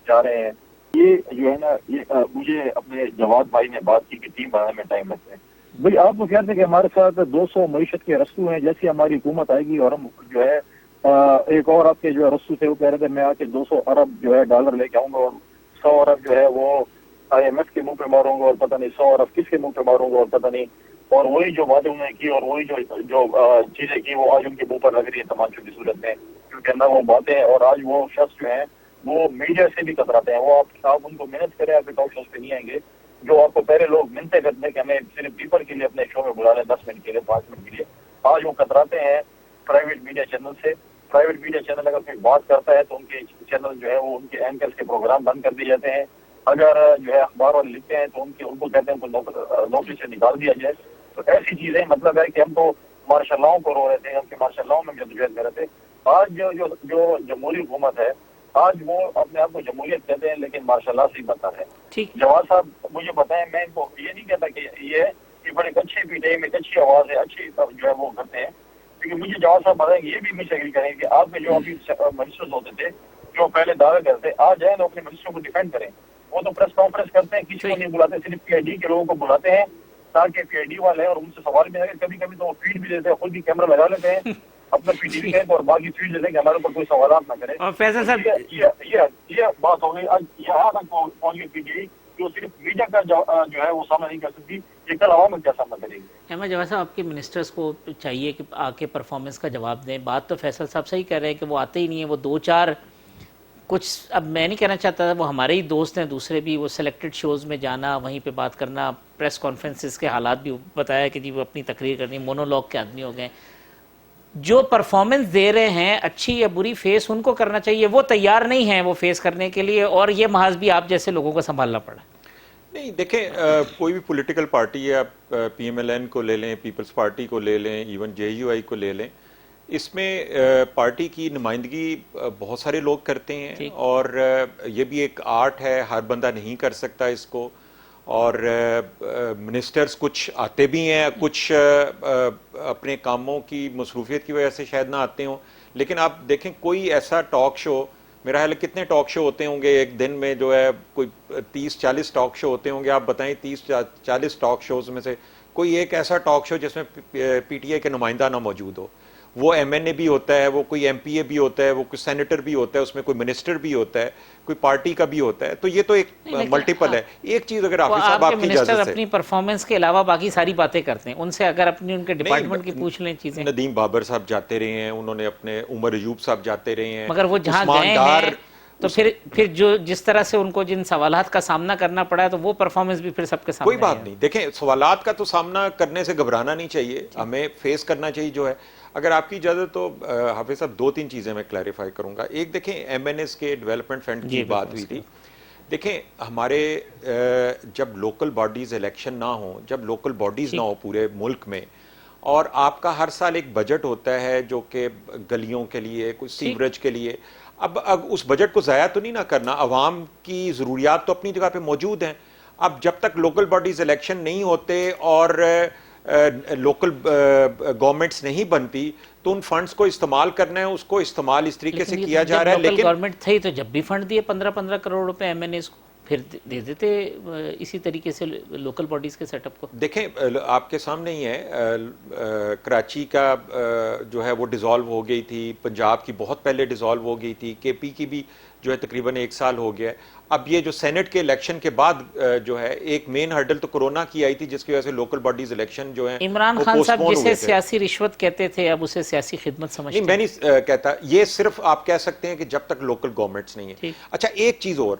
جا رہے ہیں. یہ جو ہے نا, یہ مجھے اپنے جواد بھائی نے بات کی کہ ٹیم بنانے میں ٹائم لگتا ہے. بھائی آپ کو کہتے ہیں کہ ہمارے ساتھ 200 معیشت کے رسو ہیں, جیسی ہماری حکومت آئے گی اور ہم جو ہے ایک اور آپ کے جو ہے رسو تھے وہ کہہ رہے تھے میں آ کے 200 ارب جو ہے ڈالر لے کے آؤں گا اور 100 ارب جو ہے وہ آئی ایم ایف کے منہ پہ ماروں گا اور پتہ نہیں 100 ارب کس کے منہ پہ ماروں گا اور پتہ نہیں. اور وہی جو باتیں انہوں نے کی اور وہی جو چیزیں کی وہ آج ان کے منہ پر لگ رہی ہیں تماشوں کی صورت میں, کیونکہ نہ وہ باتیں. اور آج وہ شخص جو ہیں وہ میڈیا سے بھی کتراتے ہیں. وہ آپ ان کو محنت کریں, آپ کے ٹاک شوز پہ نہیں آئیں گے. جو آپ کو پہلے لوگ منتیں کرتے ہیں کہ ہمیں صرف پیپر کے لیے اپنے شو میں بلا لیں 10 منٹ کے لیے 5 منٹ کے لیے, آج وہ کتراتے ہیں پرائیویٹ میڈیا چینل سے. پرائیویٹ میڈیا چینل اگر کوئی بات کرتا ہے تو ان کے چینل جو ہے وہ ان کے اینکرز کے پروگرام بند کر دیے جاتے ہیں. اگر جو ہے اخبار والے لکھتے ہیں تو ان کو کہتے ہیں ان کو نوکری سے نکال دیا جائے. تو ایسی چیزیں مطلب ہے کہ ہم تو مارشل لاؤں کو رو رہے تھے, ہم کے مارشل لاؤں میں جدوجہد کر رہے تھے. آج جو جمہوری حکومت ہے آج وہ اپنے آپ کو جمہوریت کہتے ہیں لیکن مارشل لا سے ہی بدتر ہے. جواد صاحب مجھے بتائیں, میں ان کو یہ نہیں کہتا کہ یہ بڑے اچھے پی ٹی آئی میں ایک اچھی آواز ہے, اچھی جو ہے وہ کرتے ہیں, کیونکہ مجھے جواد صاحب بتائیں یہ بھی مجھ ایگری کریں کہ آپ کے جو ابھی منسٹرز ہوتے تھے جو پہلے دعوے کرتے آج جائیں تو اپنے منسٹروں کو ڈیفینڈ کریں. وہ تو پریس کانفرنس کرتے ہیں, کسی کو نہیں بلاتے, صرف پی آئی ڈی کے لوگوں کو بلاتے ہیں تاکہ پی آئی ڈی والے اور ان سے سوال بھی لگے. کبھی کبھی تو وہ فیڈ بھی دیتے ہیں, خود بھی کیمرہ لگا لیتے ہیں اپنا پی ٹی وی کے اور باقی فیڈ دیتے ہیں کہ ہمارے اوپر کوئی سوالات نہ کرے.
فیصل صاحب
یہ بات ہو گئی. آج یہاں تک پہنچ گئی پی ٹی وی جو صرف میڈیا کا جو ہے وہ سامنا نہیں کر سکتی, یہ کل عوام کیا سامنا کرے گی.
احمد جواد صاحب, آپ کے منسٹرز کو چاہیے کہ آ کے پرفارمنس کا جواب دیں. بات تو فیصل صاحب صحیح کہہ رہے ہیں کہ وہ آتے ہی نہیں ہیں, وہ 2-4 کچھ, اب میں نہیں کہنا چاہتا تھا, وہ ہمارے ہی دوست ہیں دوسرے بھی, وہ سلیکٹڈ شوز میں جانا, وہیں پہ بات کرنا, پریس کانفرنسز کے حالات بھی بتایا کہ جی وہ اپنی تقریر کرنی, مونولوگ کے آدمی ہو گئے. جو پرفارمنس دے رہے ہیں اچھی یا بری فیس ان کو کرنا چاہیے, وہ تیار نہیں ہیں وہ فیس کرنے کے لیے, اور یہ محاذ بھی آپ جیسے لوگوں کو سنبھالنا پڑا.
نہیں دیکھیں, کوئی بھی پولیٹیکل پارٹی ہے, آپ پی ایم ایل این کو لے لیں, پیپلز پارٹی کو لے لیں, ایون جے یو آئی کو لے لیں, اس میں پارٹی کی نمائندگی بہت سارے لوگ کرتے ہیں اور یہ بھی ایک آرٹ ہے، ہر بندہ نہیں کر سکتا اس کو، اور منسٹرز کچھ آتے بھی ہیں، کچھ اپنے کاموں کی مصروفیت کی وجہ سے شاید نہ آتے ہوں، لیکن آپ دیکھیں کوئی ایسا ٹاک شو، میرا خیال ہے کتنے ٹاک شو ہوتے ہوں گے ایک دن میں، جو ہے کوئی 30-40 ٹاک شو ہوتے ہوں گے، آپ بتائیں 30-40 ٹاک شوز میں سے کوئی ایک ایسا ٹاک شو جس میں پی ٹی آئی کے نمائندہ نہ موجود ہو، وہ ایم این اے بھی ہوتا ہے، وہ کوئی ایم پی اے بھی ہوتا ہے، وہ کوئی سینیٹر بھی ہوتا ہے، اس میں کوئی منسٹر بھی ہوتا ہے، کوئی پارٹی کا بھی ہوتا ہے، تو یہ تو ایک ملٹیپل ہے۔ ایک چیز اگر حافظ صاحب آپ کی اجازت سے،
اپنی پرفارمنس کے علاوہ باقی ساری باتیں کرتے ہیں، ان سے اگر اپنی ان کے ڈپارٹمنٹ کی پوچھ لیں چیزیں،
ندیم بابر صاحب جاتے رہے ہیں، انہوں نے اپنے عمر ایوب صاحب جاتے رہے ہیں،
مگر وہ جہاں گئے ہیں تو پھر جو جس طرح سے ان کو جن سوالات کا سامنا کرنا پڑا ہے تو وہ پرفارمنس بھی پھر سب کے سامنے
کوئی بات نہیں۔ دیکھیں سوالات کا تو سامنا کرنے سے گھبرانا نہیں چاہیے، ہمیں فیس کرنا چاہیے جو ہے۔ اگر آپ کی اجازت تو حافظ صاحب 2-3 چیزیں میں کلیریفائی کروں گا۔ ایک دیکھیں ایم این ایس کے ڈیولپمنٹ فنڈ کی بات ہوئی تھی، دیکھیں ہمارے جب لوکل باڈیز الیکشن نہ ہوں، جب لوکل باڈیز نہ ہوں پورے ملک میں، اور آپ کا ہر سال ایک بجٹ ہوتا ہے جو کہ گلیوں کے لیے، کوئی سیوریج کے لیے، اب اس بجٹ کو ضائع تو نہیں نہ کرنا، عوام کی ضروریات تو اپنی جگہ پہ موجود ہیں۔ اب جب تک لوکل باڈیز الیکشن نہیں ہوتے اور لوکل گورنمنٹس نہیں بنتی تو ان فنڈز کو استعمال کرنا ہے، اس کو استعمال اس طریقے سے کیا جا رہا ہے،
لیکن گورنمنٹ تھی تو جب بھی فنڈ دیے 15-15 کروڑ روپے ایم این ایز کو، پھر دے دیتے اسی طریقے سے لوکل باڈیز کے سیٹ اپ کو۔
دیکھیں آپ کے سامنے ہی ہے، کراچی کا جو ہے وہ ڈیزالو ہو گئی تھی، پنجاب کی بہت پہلے ڈیزالو ہو گئی تھی، کے پی کی بھی جو ہے تقریباً 1 سال ہو گیا ہے۔ اب یہ جو سینٹ کے الیکشن کے بعد جو ہے ایک مین ہرڈل تو کورونا کی آئی تھی جس کی وجہ سے لوکل باڈیز الیکشن جو ہیں
عمران خان صاحب جسے سیاسی رشوت کہتے تھے اب اسے سیاسی خدمت سمجھتے ہیں۔
میں نہیں کہتا، یہ صرف آپ کہہ سکتے ہیں کہ جب تک لوکل گورنمنٹس نہیں ہیں۔ اچھا ایک چیز اور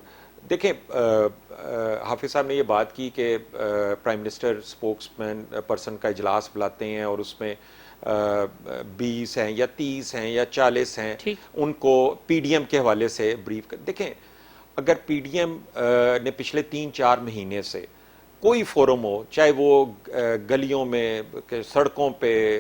دیکھیں، حافظ صاحب نے یہ بات کی کہ پرائم منسٹر سپوکس مین پرسن کا اجلاس بلاتے ہیں اور اس میں 20 ہیں یا 30 ہیں یا 40 ہیں، ان کو پی ڈی ایم کے حوالے سے بریف کر۔ دیکھیں اگر پی ڈی ایم نے پچھلے 3-4 مہینے سے کوئی فورم ہو، چاہے وہ گلیوں میں، سڑکوں پہ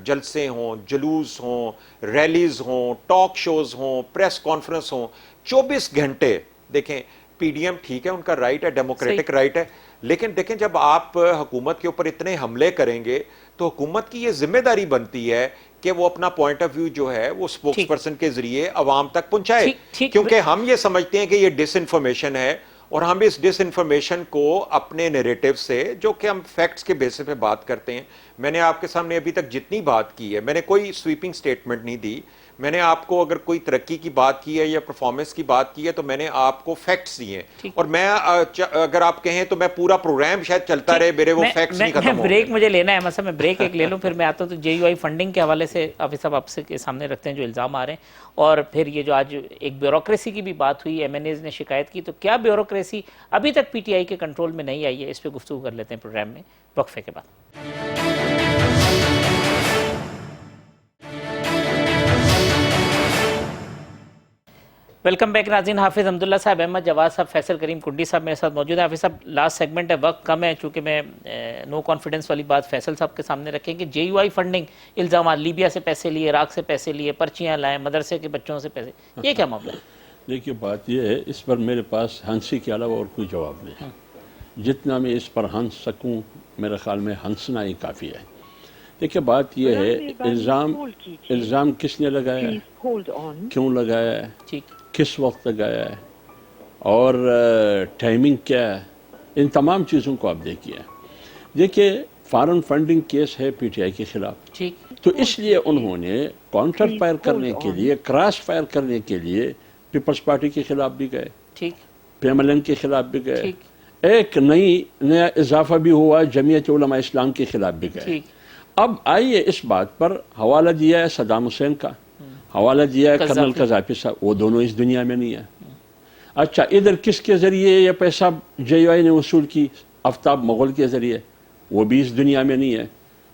جلسے ہوں، جلوس ہوں، ریلیز ہوں، ٹاک شوز ہوں، پریس کانفرنس ہوں، 24 گھنٹے دیکھیں پی ڈی ایم ٹھیک ہے ان کا رائٹ ہے، ڈیموکریٹک رائٹ ہے، لیکن دیکھیں جب آپ حکومت کے اوپر اتنے حملے کریں گے تو حکومت کی یہ ذمہ داری بنتی ہے کہ وہ اپنا پوائنٹ آف ویو جو ہے وہ سپوکس پرسن کے ذریعے عوام تک پہنچائے، کیونکہ ہم یہ سمجھتے ہیں کہ یہ ڈس انفارمیشن ہے اور ہم اس ڈس انفارمیشن کو اپنے نیریٹو سے، جو کہ ہم فیکٹس کے بیسس پہ بات کرتے ہیں، میں نے آپ کے سامنے ابھی تک جتنی بات کی ہے، میں نے کوئی سویپنگ سٹیٹمنٹ نہیں دی، میں نے آپ کو اگر کوئی ترقی کی بات کی ہے یا پرفارمنس کی بات کی ہے تو میں نے آپ کو فیکٹس دیے ہیں، اور میں اگر آپ کہیں تو میں پورا پروگرام شاید چلتا رہے، میرے وہ فیکٹس نہیں ختم ہوں۔
بریک مجھے لینا ہے، مثلا میں بریک ایک لے لوں پھر میں آتا ہوں تو جے یو آئی فنڈنگ کے حوالے سے حافظ صاحب آپ کے سامنے رکھتے ہیں جو الزام آ رہے ہیں، اور پھر یہ جو آج ایک بیوروکریسی کی بھی بات ہوئی، ایم این ایز نے شکایت کی، تو کیا بیوروکریسی ابھی تک پی ٹی آئی کے کنٹرول میں نہیں آئی ہے؟ اس پہ گفتگو کر لیتے ہیں پروگرام میں وقفے کے بعد۔ ویلکم بیک ناظرین، حافظ حمداللہ صاحب، احمد جواد صاحب، فیصل کریم کنڈی صاحب میرے ساتھ موجود ہیں۔ حافظ صاحب لاسٹ سیگمنٹ ہے، وقت کم ہے، چونکہ میں نو کانفیڈنس والی بات فیصل صاحب کے سامنے رکھیں کہ جے یو آئی فنڈنگ الزامات، لیبیا سے پیسے لیے، عراق سے پیسے لیے، پرچیاں لائیں، مدرسے کے بچوں سے پیسے، یہ کیا معاملہ ہے؟
دیکھیے بات یہ ہے، اس پر میرے پاس ہنسی کے علاوہ اور کوئی جواب نہیں ہے۔ جتنا میں اس پر ہنس سکوں میرے خیال میں ہنسنا ہی کافی ہے۔ دیکھیے بات یہ ہے، الزام کس نے لگایا ہے، کیوں لگایا ہے، کس وقت لگایا ہے، اور ٹائمنگ کیا ہے، ان تمام چیزوں کو آپ دیکھیے فارن فنڈنگ کیس ہے پی ٹی آئی کے خلاف، تو اس لیے انہوں نے کاؤنٹر فائر کرنے کے لیے، کراس فائر کرنے کے لیے پیپلز پارٹی کے خلاف بھی گئے، پیملن کے خلاف بھی گئے، ایک نیا اضافہ بھی ہوا جمعیت علماء اسلام کے خلاف بھی گئے۔ اب آئیے اس بات پر حوالہ دیا ہے صدام حسین کا، حوالہ دیا ہے کرنل قذافی صاحب، وہ دونوں اس دنیا میں نہیں ہیں۔ اچھا ادھر کس کے ذریعے یہ پیسہ جے یو آئی نے وصول کی؟ آفتاب مغل کے ذریعے، وہ بھی اس دنیا میں نہیں ہے۔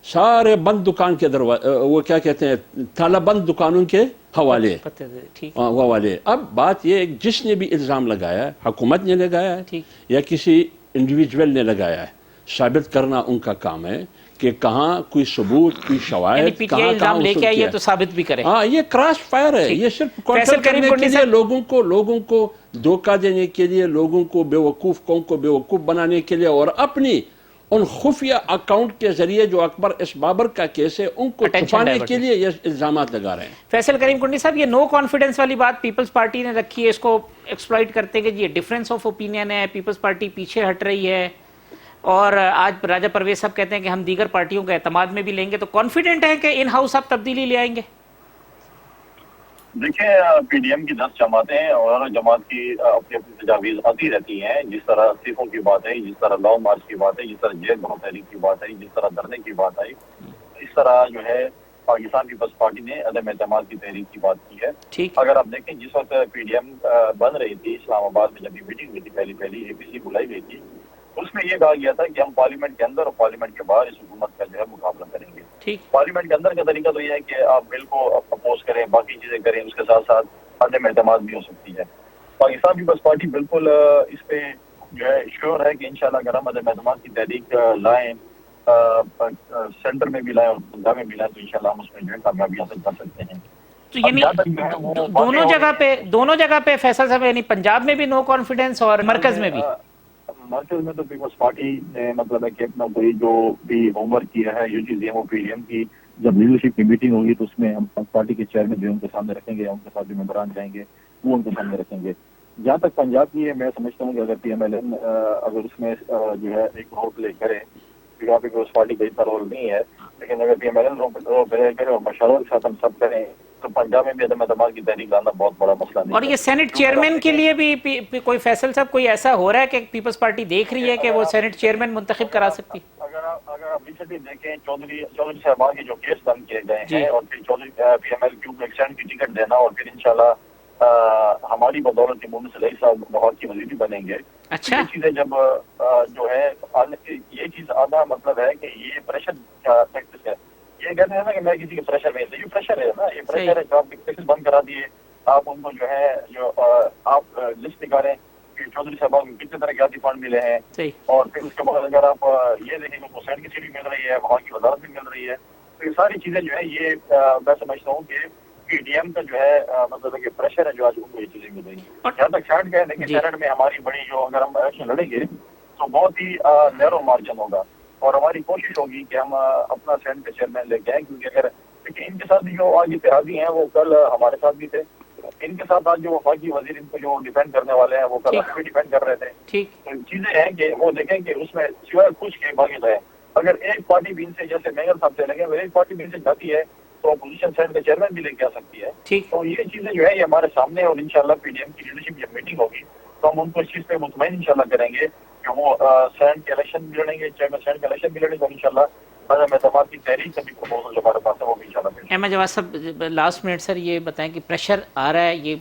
سارے بند دکان کے وہ کیا کہتے ہیں، تالا بند دکانوں کے حوالے۔ اب بات یہ ہے جس نے بھی الزام لگایا ہے، حکومت نے لگایا ہے یا کسی انڈیویجول نے لگایا ہے، ثابت کرنا ان کا کام ہے کہ کہاں کوئی ثبوت، کوئی
یعنی
شواہد
پی ٹی آئی الزام لے کے آئی ہے تو ثابت بھی کرے.
ہاں یہ کراس فائر ہے، یہ صرف کنٹرول کرنے کے لیے، لوگوں کو دھوکہ دینے کے لیے، لوگوں کو بیوقوف، قوم کو بیوقوف بنانے کے لیے، اور اپنی ان خفیہ اکاؤنٹ کے ذریعے جو اکبر ایس بابر کا کیس ہے ان کو چھپانے کے لیے یہ الزامات لگا رہے ہیں.
فیصل کریم کنڈی صاحب، یہ نو کانفیڈنس والی بات پیپلز پارٹی نے رکھی ہے، اس کو ایکسپلائٹ کرتے کہ یہ ڈفرینس آف اوپینین ہے، پیپلز پارٹی پیچھے ہٹ رہی ہے، اور آج راجہ پرویز صاحب کہتے ہیں کہ ہم دیگر پارٹیوں کے اعتماد میں بھی لیں گے، تو کانفیڈنٹ ہیں کہ ان ہاؤس آپ تبدیلی لے آئیں گے؟
دیکھیں پی ڈی ایم کی 10 جماعتیں ہیں اور جماعت کی اپنی اپنی تجاویز آتی رہتی ہیں، جس طرح استعفوں کی بات ہے، جس طرح لانگ مارچ کی بات ہے، جس طرح جیل بہت تحریک کی بات ہے، جس طرح دھرنے کی بات آئی، اس طرح جو ہے پاکستان پیپلز پارٹی نے عدم اعتماد کی تحریک کی بات کی ہے.
ٹھیک.
اگر آپ دیکھیں جس وقت پی ڈی ایم بن رہی تھی اسلام آباد میں، جب یہ میٹنگ ہوئی تھی پہلی اے پی سی بلائی گئی تھی، اس میں یہ کہا گیا تھا کہ ہم پارلیمنٹ کے اندر اور پارلیمنٹ کے باہر اس حکومت کا جو ہے مقابلہ کریں گے.
ٹھیک.
پارلیمنٹ کے اندر کا طریقہ تو یہ ہے کہ آپ بل کو اپوز کریں، باقی چیزیں کریں، اس کے ساتھ ساتھ عدم اعتماد بھی ہو سکتی ہے. پاکستان پیپلز پارٹی بالکل اس پہ جو ہے شیور ہے کہ انشاءاللہ اگر ہم عدم اعتماد کی تحریک لائیں، سینٹر میں بھی لائیں اور پنجاب میں بھی لائیں، تو انشاءاللہ ہم اس میں جو ہے کامیابی حاصل کر سکتے ہیں.
تو یعنی دونوں جگہ پہ فیصل صاحب، یعنی پنجاب میں بھی نو کانفیڈنس اور مرکز میں بھی؟
مرکز میں تو پیپلز پارٹی نے مطلب ہے کہ اپنا کوئی جو بھی ہوم ورک کیا ہے، یہ چیزیں وہ پی ڈی ایم کی جب لیڈرشپ کی میٹنگ ہوگی تو اس میں ہم پارٹی کے چیئرمین جو ان کے سامنے رکھیں گے، ان کے ساتھ جو ممبران جائیں گے وہ ان کے سامنے رکھیں گے. جہاں تک پنجاب کی ہے، میں سمجھتا ہوں کہ اگر پی ایم ایل این اگر اس میں جو ہے ایک رول پلے کرے، کیونکہ پیپلز پارٹی کا اتنا رول نہیں ہے، لیکن اگر P M L N role play کرے اور مشاورت کے ساتھ ہم سب کریں تو پنجاب میں بھی عدم اعتماد کی تحریک لانا بہت بڑا مسئلہ نہیں.
اور یہ سینٹ چیئرمین کے لیے بھی کوئی فیصل صاحب کوئی ایسا ہو رہا ہے کہ پیپلز پارٹی دیکھ رہی ہے کہ وہ سینٹ چیئرمین منتخب کرا سکتی؟
اگر آپ ریسنٹلی دیکھیں چودھری صاحبان کے جو کیس بند کیے گئے ہیں اور پھر Chaudhry P M L Q کو ایکسٹینڈ کی ٹکٹ دینا اور پھر انشاءاللہ ہماری بدولت محمد صلیح صاحب لاہور کی وزیر بھی بنیں گے.
اچھا.
یہ چیزیں جب جو ہے یہ چیز آدھا مطلب ہے کہ یہ پریشر کا پریکٹس ہے. یہ کہتے ہیں نا کہ میں کسی کے پریشر میں، یہ پریشر ہے نا، یہ پریشر ہے. آپ کیسز بند کرا دیے، آپ ان کو جو ہے جو آپ لسٹ نکالیں کہ چودھری صاحبان کو کتنے طرح کے آتی فنڈ ملے ہیں، اور پھر اس کے بعد اگر آپ یہ دیکھیں کہ حسین کی سیٹ بھی مل رہی ہے، وہاں کی وزارت بھی مل رہی ہے، تو یہ ساری چیزیں جو ہے یہ میں سمجھتا ہوں کہ پی ڈی ایم کا جو ہے مطلب ہے کہ پریشر ہے جو آج ان کو یہ چیزیں مل رہی ہیں. جہاں تک سینٹ کا ہے، لیکن سینٹ میں ہماری بڑی جو اگر ہم الیکشن لڑیں گے تو بہت ہی نیرو مارجن ہوگا، اور ہماری کوشش ہوگی کہ ہم اپنا سینٹ کے چیئرمین لے کے آئیں. کیونکہ اگر ان کے ساتھ جو آج اتحادی ہیں وہ کل ہمارے ساتھ بھی تھے، ان کے ساتھ آج جو وفاقی وزیر ان کو جو ڈیپینڈ کرنے والے ہیں وہ کل بھی ڈیپینڈ کر رہے تھے. چیزیں ہیں کہ وہ دیکھیں کہ اس میں سوائے کچھ کے باقی ہے. اگر ایک پارٹی بھی ان سے جیسے مینگل صاحب سے لگے، ایک پارٹی بھی ان سے جاتی ہے تو اپوزیشن سینٹ کے چیئرمین بھی لے کے آ سکتی ہے. تو یہ چیزیں جو ہے یہ ہمارے سامنے، اور انشاءاللہ پی ڈی ایم کی لیڈرشپ جب میٹنگ ہوگی تو ہم ان کو اس چیز پہ مطمئن انشاءاللہ کریں گے کہ وہ سینٹ کے الیکشن بھی لڑیں گے، چیئرمین سینٹ کے الیکشن بھی لڑیں گے، اور انشاءاللہ عدم اعتماد کی تحریک کا بھی پروپوزل جو ہمارے پاس ہے وہ بھی انشاءاللہ.
احمد جواد صاحب، لاسٹ منٹ سر یہ بتائیں کہ پریشر آ رہا ہے، یہ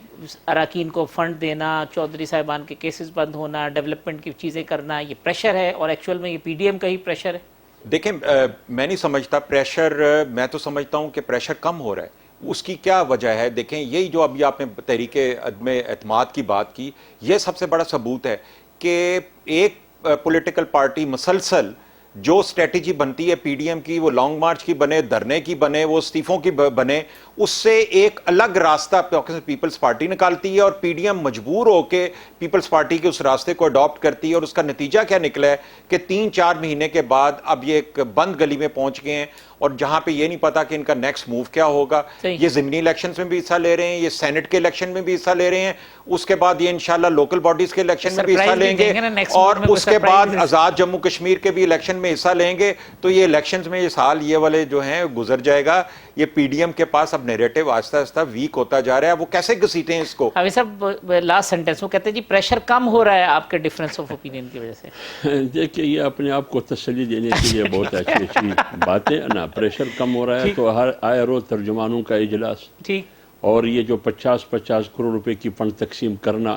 اراکین کو فنڈ دینا، چودھری صاحبان کے کیسز بند ہونا، ڈیولپمنٹ کی چیزیں کرنا، یہ پریشر ہے اور ایکچوئل میں یہ پی ڈی ایم کا ہی پریشر ہے؟
دیکھیں میں نہیں سمجھتا پریشر، میں تو سمجھتا ہوں کہ پریشر کم ہو رہا ہے. اس کی کیا وجہ ہے؟ دیکھیں یہی جو ابھی آپ نے تحریک عدم اعتماد کی بات کی، یہ سب سے بڑا ثبوت ہے کہ ایک پولیٹیکل پارٹی مسلسل جو اسٹریٹجی بنتی ہے پی ڈی ایم کی، وہ لانگ مارچ کی بنے، دھرنے کی بنے، وہ استعفوں کی بنے، اس سے ایک الگ راستہ پیپلز پارٹی نکالتی ہے، اور پی ڈی ایم مجبور ہو کے پیپلز پارٹی کے اس راستے کو اڈاپٹ کرتی ہے. اور اس کا نتیجہ کیا نکلا ہے کہ 3-4 مہینے کے بعد اب یہ ایک بند گلی میں پہنچ گئے ہیں، اور جہاں پہ یہ نہیں پتا کہ ان کا نیکسٹ موو کیا ہوگا. یہ ضمنی الیکشنز میں بھی حصہ لے رہے ہیں، یہ سینٹ کے الیکشن میں بھی حصہ لے رہے ہیں، اس کے بعد یہ انشاءاللہ لوکل باڈیز کے الیکشن میں بھی حصہ لیں گے، اور اس کے بعد آزاد جموں کشمیر کے بھی الیکشن میں حصہ لیں گے. تو یہ الیکشنز میں یہ سال یہ والے جو ہیں گزر جائے گا. یہ پی ڈی ایم کے پاس اب نیریٹو آہستہ آہستہ ویک ہوتا جا رہا ہے. وہ کیسے گھسیٹیں اس کو؟
حافظ صاحب لاسٹ سینٹنس وہ کہتے ہیں جی پریشر کم ہو رہا ہے آپ کے ڈفرینس آف اوپینین کی وجہ سے.
دیکھیے یہ اپنے آپ کو تسلی دینے کے لیے بہت اچھی بات ہے نا. پریشر کم ہو رہا ہے تو ہر آئے روز ترجمانوں کا اجلاس، ٹھیک، اور یہ جو 50 کروڑ روپے کی فنڈ تقسیم کرنا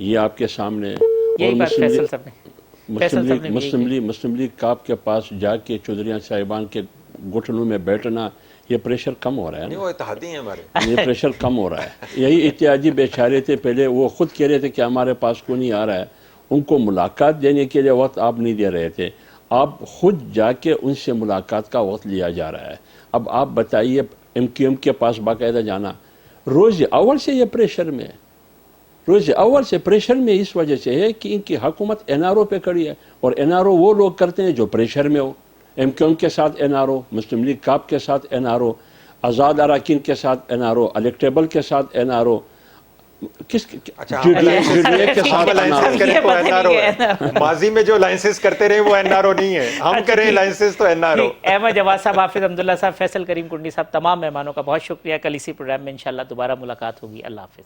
یہ آپ کے سامنے، اور مسلم لیگ کاپ کے پاس جا کے چودھری صاحبان کے گھٹنوں میں بیٹھنا، یہ پریشر کم ہو رہا ہے.
وہ اتحادی ہیں ہمارے،
یہ پریشر کم ہو رہا ہے. یہی اتحادی بیچارے تھے پہلے، وہ خود کہہ رہے تھے کہ ہمارے پاس کوئی نہیں آ رہا ہے. ان کو ملاقات دینے کے لیے وقت آپ نہیں دے رہے تھے. آپ خود جا کے ان سے ملاقات کا وقت لیا جا رہا ہے. اب آپ بتائیے ایم کیو ایم کے پاس باقاعدہ جانا روز اول سے یہ پریشر میں ہے, روز اول سے پریشر میں اس وجہ سے ہے کہ ان کی حکومت این آر او پہ کڑی ہے, اور این آر او وہ لوگ کرتے ہیں جو پریشر میں ہو. ایم کیو ایم کے ساتھ این آر او, مسلم لیگ کاپ کے ساتھ این آر او, آزاد اراکین کے ساتھ این آر او, الیکٹیبل کے ساتھ این آر او, کس
ماضی میں جو لائنسز کرتے رہے وہ این آر او نہیں ہے, ہم کریں لائنسز تو این آر او.
احمد جواد صاحب, حافظ عبداللہ صاحب, فیصل کریم کنڈی صاحب, تمام مہمانوں کا بہت شکریہ. کل اسی پروگرام میں انشاءاللہ دوبارہ ملاقات ہوگی. اللہ حافظ.